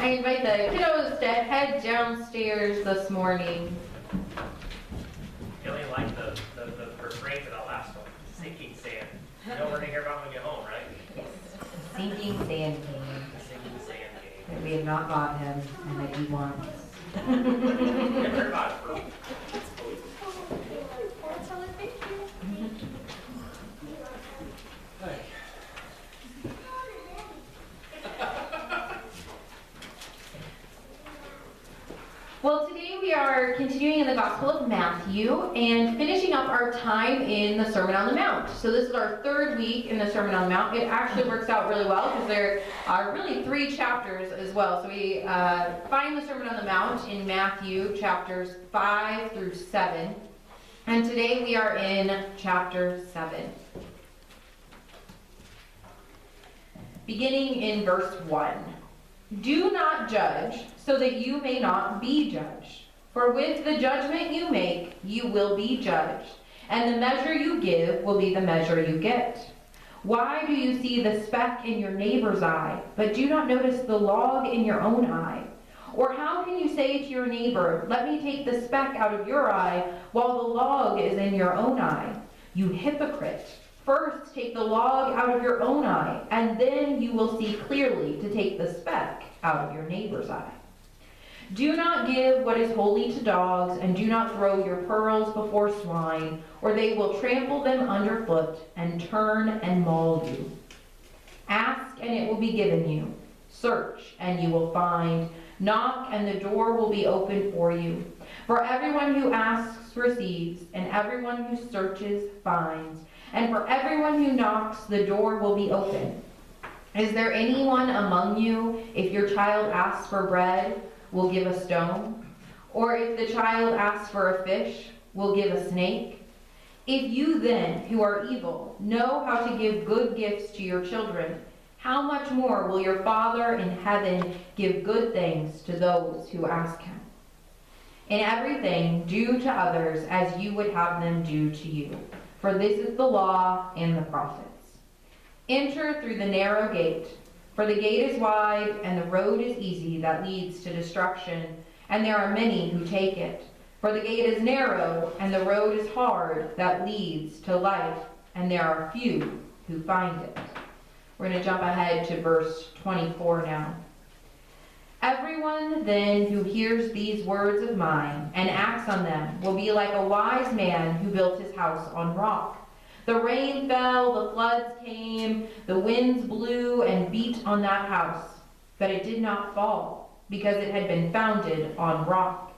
I invite the kiddos to head downstairs this morning. I only like the refrain for that last one, sinking sand. You know what we're gonna hear about when we get home, right? Yes. Sinking sand king. The sinking sand game. That we have not got him and that he wants. Never heard about it for Well, today we are continuing in the Gospel of Matthew and finishing up our time in the Sermon on the Mount. So this is our third week in the Sermon on the Mount. It actually works out really well because there are really 3 chapters as well. So we find the Sermon on the Mount in Matthew chapters 5 through 7. And today we are in chapter 7. Beginning in verse 1. Do not judge, so that you may not be judged. For with the judgment you make, you will be judged, and the measure you give will be the measure you get. Why do you see the speck in your neighbor's eye, but do not notice the log in your own eye? Or how can you say to your neighbor, let me take the speck out of your eye, while the log is in your own eye? You hypocrite! First take the log out of your own eye, and then you will see clearly to take the speck out of your neighbor's eye. Do not give what is holy to dogs, and do not throw your pearls before swine, or they will trample them underfoot and turn and maul you. Ask, and it will be given you. Search, and you will find. Knock, and the door will be opened for you. For everyone who asks receives, and everyone who searches finds. And for everyone who knocks, the door will be open. Is there anyone among you, if your child asks for bread, will give a stone? Or if the child asks for a fish, will give a snake? If you then, who are evil, know how to give good gifts to your children, how much more will your Father in heaven give good things to those who ask him? In everything, do to others as you would have them do to you. For this is the law and the prophets. Enter through the narrow gate, for the gate is wide and the road is easy that leads to destruction, and there are many who take it. For the gate is narrow and the road is hard that leads to life, and there are few who find it. We're going to jump ahead to verse 24 now. Everyone then who hears these words of mine and acts on them will be like a wise man who built his house on rock. The rain fell, the floods came, the winds blew and beat on that house, but it did not fall, because it had been founded on rock.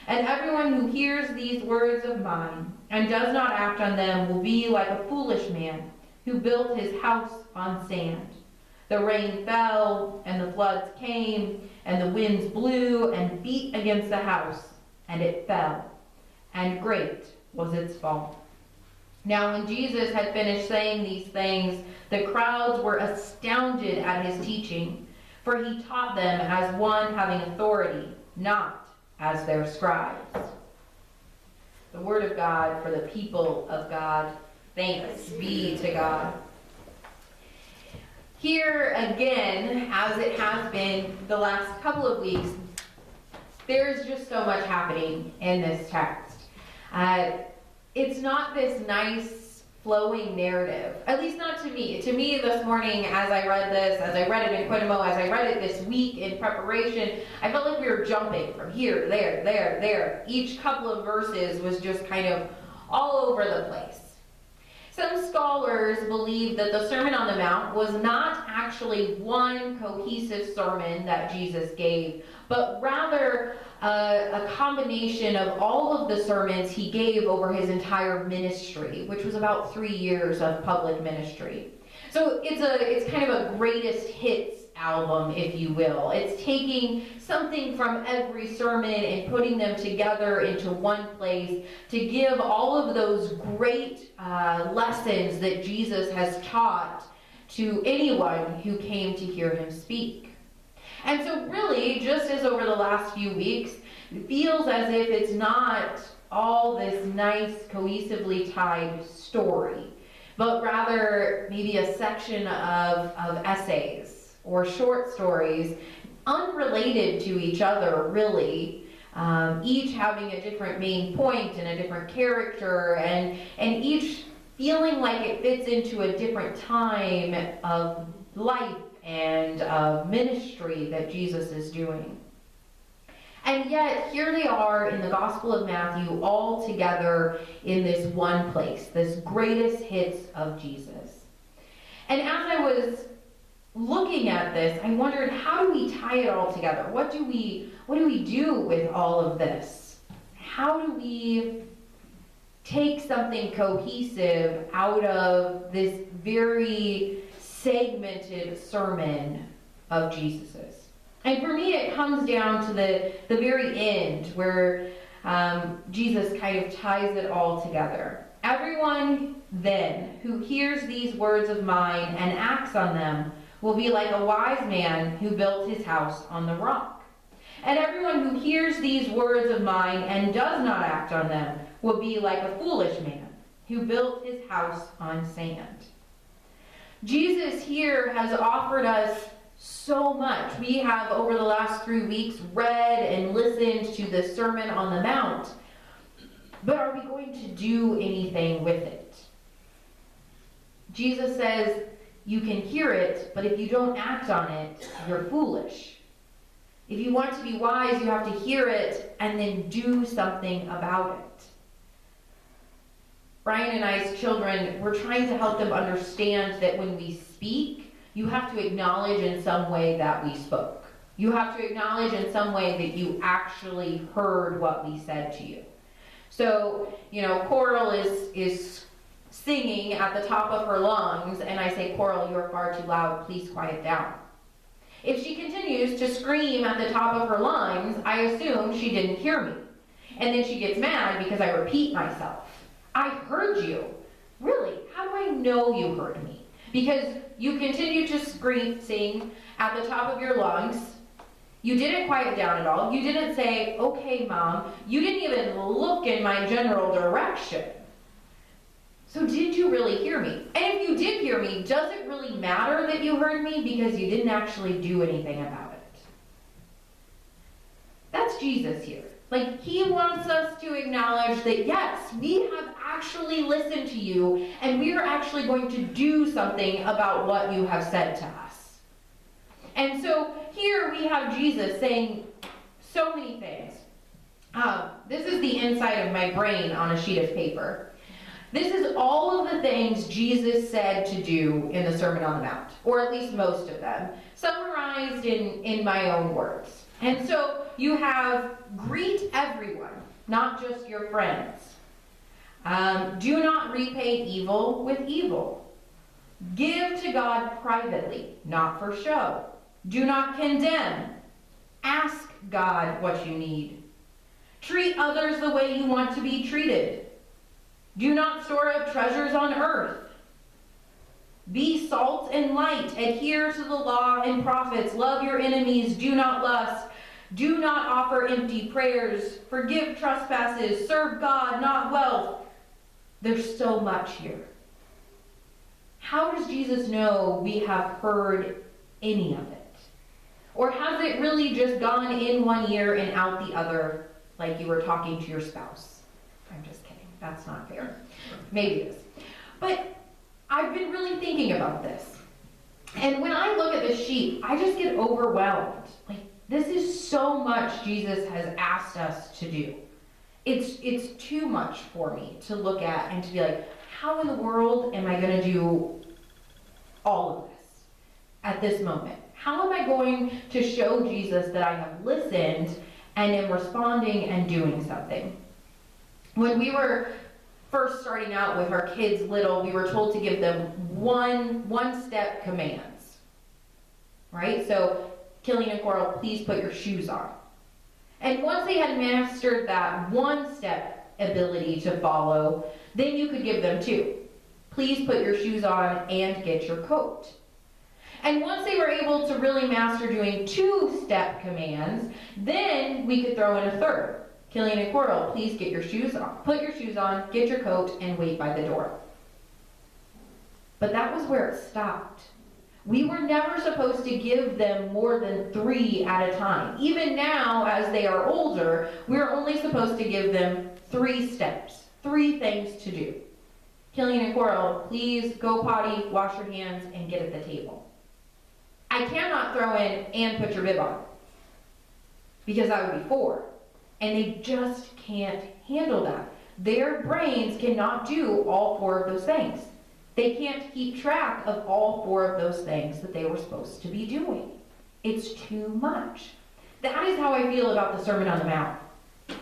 And everyone who hears these words of mine and does not act on them will be like a foolish man who built his house on sand. The rain fell, and the floods came, and the winds blew and beat against the house, and it fell, and great was its fall. Now when Jesus had finished saying these things, the crowds were astounded at his teaching, for he taught them as one having authority, not as their scribes. The word of God for the people of God. Thanks be to God. Here again, as it has been the last couple of weeks, there's just so much happening in this text. It's not this nice flowing narrative, at least not to me. To me this morning, as I read this, as I read it in Quinimo, as I read it this week in preparation, I felt like we were jumping from here, there, there, there. Each couple of verses was just kind of all over the place. Some scholars believe that the Sermon on the Mount was not actually one cohesive sermon that Jesus gave, but rather a combination of all of the sermons he gave over his entire ministry, which was about 3 years of public ministry. So it's kind of a greatest hits album, if you will. It's taking something from every sermon and putting them together into one place to give all of those great lessons that Jesus has taught to anyone who came to hear him speak. And so really, just as over the last few weeks, it feels as if it's not all this nice, cohesively tied story, but rather maybe a section of essays or short stories unrelated to each other, really, each having a different main point and a different character, and each feeling like it fits into a different time of life and of ministry that Jesus is doing. And yet, here they are in the Gospel of Matthew, all together in this one place, this greatest hits of Jesus. And as I was looking at this, I wondered, how do we tie it all together? What do we do with all of this? How do we take something cohesive out of this very segmented sermon of Jesus's? And for me, it comes down to the very end where Jesus kind of ties it all together. Everyone then who hears these words of mine and acts on them will be like a wise man who built his house on the rock. And everyone who hears these words of mine and does not act on them will be like a foolish man who built his house on sand. Jesus here has offered us so much. We have, over the last 3 weeks, read and listened to the Sermon on the Mount. But are we going to do anything with it? Jesus says, you can hear it, but if you don't act on it, you're foolish. If you want to be wise, you have to hear it and then do something about it. Brian and I's children, we're trying to help them understand that when we speak, you have to acknowledge in some way that we spoke. You have to acknowledge in some way that you actually heard what we said to you. So, Coral is singing at the top of her lungs, and I say, Coral, you're far too loud, please quiet down. If she continues to scream at the top of her lungs, I assume she didn't hear me. And then she gets mad because I repeat myself. I heard you. Really? How do I know you heard me? Because you continue to sing at the top of your lungs. You didn't quiet down at all. You didn't say, okay, Mom. You didn't even look in my general direction. So did you really hear me? And if you did hear me, does it really matter that you heard me because you didn't actually do anything about it? That's Jesus here. He wants us to acknowledge that, yes, we have actually listened to you, and we are actually going to do something about what you have said to us. And so here we have Jesus saying so many things. This is the inside of my brain on a sheet of paper. This is all of the things Jesus said to do in the Sermon on the Mount, or at least most of them, summarized in my own words. And so you have greet everyone, not just your friends. Do not repay evil with evil. Give to God privately, not for show. Do not condemn. Ask God what you need. Treat others the way you want to be treated. Do not store up treasures on earth. Be salt and light. Adhere to the law and prophets. Love your enemies. Do not lust. Do not offer empty prayers. Forgive trespasses. Serve God, not wealth. There's so much here. How does Jesus know we have heard any of it? Or has it really just gone in one ear and out the other, like you were talking to your spouse? I'm just kidding. That's not fair. Maybe it is. But I've been really thinking about this. And when I look at this sheet, I just get overwhelmed. This is so much Jesus has asked us to do. It's too much for me to look at and to be like, how in the world am I going to do all of this at this moment? How am I going to show Jesus that I have listened and am responding and doing something? When we were first starting out with our kids little, we were told to give them one-step commands, right? So, Killian and Coral, please put your shoes on. And once they had mastered that one-step ability to follow, then you could give them two. Please put your shoes on and get your coat. And once they were able to really master doing two-step commands, then we could throw in a third. Killian and Coral, please get your shoes on. Put your shoes on, get your coat, and wait by the door. But that was where it stopped. We were never supposed to give them more than 3 at a time. Even now, as they are older, we're only supposed to give them 3 steps, 3 things to do. Killian and Coral, please go potty, wash your hands, and get at the table. I cannot throw in and put your bib on, because that would be 4. And they just can't handle that. Their brains cannot do all 4 of those things. They can't keep track of all 4 of those things that they were supposed to be doing. It's too much. That is how I feel about the Sermon on the Mount. To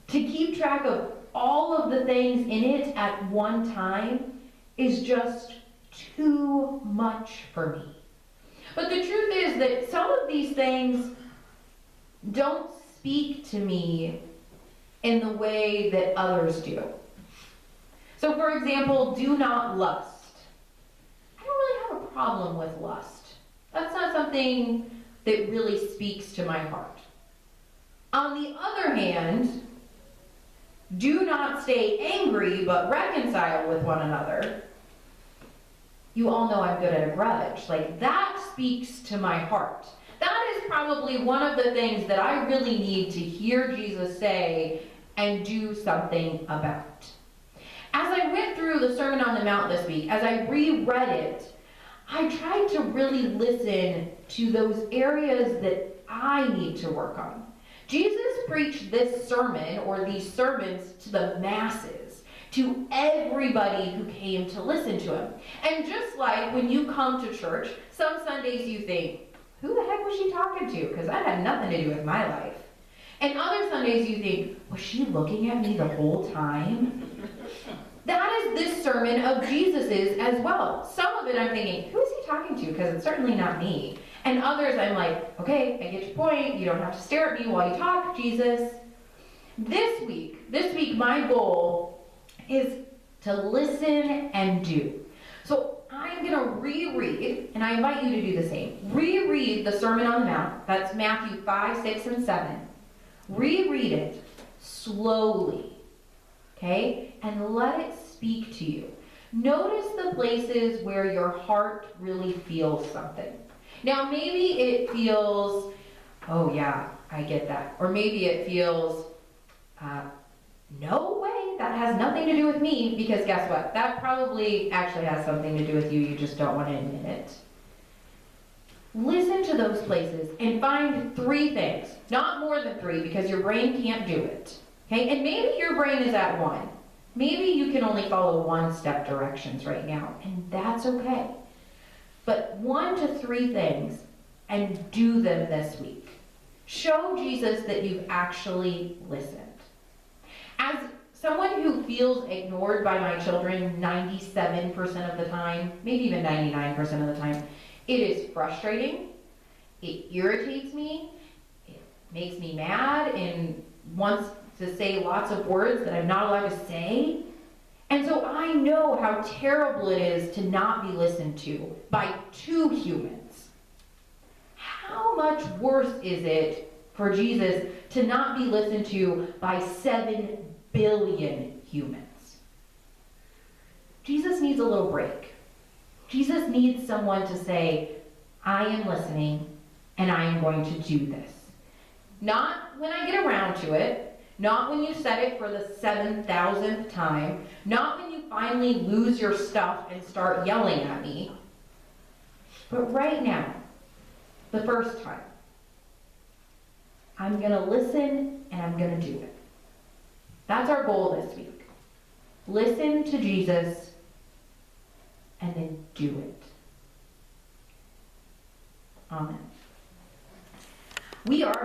keep track of all of the things in it at one time is just too much for me. But the truth is that some of these things don't speak to me in the way that others do. So for example, do not lust. I don't really have a problem with lust. That's not something that really speaks to my heart. On the other hand, do not stay angry but reconcile with one another. You all know I'm good at a grudge. Like, that speaks to my heart. That is probably one of the things that I really need to hear Jesus say and do something about. As I went through the Sermon on the Mount this week, as I reread it, I tried to really listen to those areas that I need to work on. Jesus preached this sermon, or these sermons, to the masses, to everybody who came to listen to him. And just like when you come to church, some Sundays you think, who the heck was she talking to? Because that had nothing to do with my life. And other Sundays you think, was she looking at me the whole time? That is this sermon of Jesus's as well. Some of it I'm thinking, who is he talking to? Because it's certainly not me. And others I'm like, okay, I get your point. You don't have to stare at me while you talk, Jesus. This week my goal is to listen and do. So I'm going to reread, and I invite you to do the same. Reread the Sermon on the Mount. That's Matthew 5, 6, and 7. Reread it slowly. Okay? And let it speak to you. Notice the places where your heart really feels something. Now, maybe it feels, oh yeah, I get that. Or maybe it feels, no way, that has nothing to do with me, because guess what? That probably actually has something to do with you, you just don't want to admit it. Listen to those places and find 3 things. Not more than 3, because your brain can't do it. Okay? And maybe your brain is at 1. Maybe you can only follow 1-step directions right now, and that's okay. But 1 to 3 things, and do them this week. Show Jesus that you've actually listened. As someone who feels ignored by my children 97% of the time, maybe even 99% of the time, it is frustrating, it irritates me, it makes me mad, and wants to say lots of words that I'm not allowed to say. And so I know how terrible it is to not be listened to by 2 humans. How much worse is it for Jesus to not be listened to by 7 billion humans? Jesus needs a little break. Jesus needs someone to say, I am listening and I am going to do this. Not when I get around to it, not when you said it for the 7,000th time, not when you finally lose your stuff and start yelling at me, but right now, the first time. I'm going to listen and I'm going to do it. That's our goal this week. Listen to Jesus and then do it. Amen. We are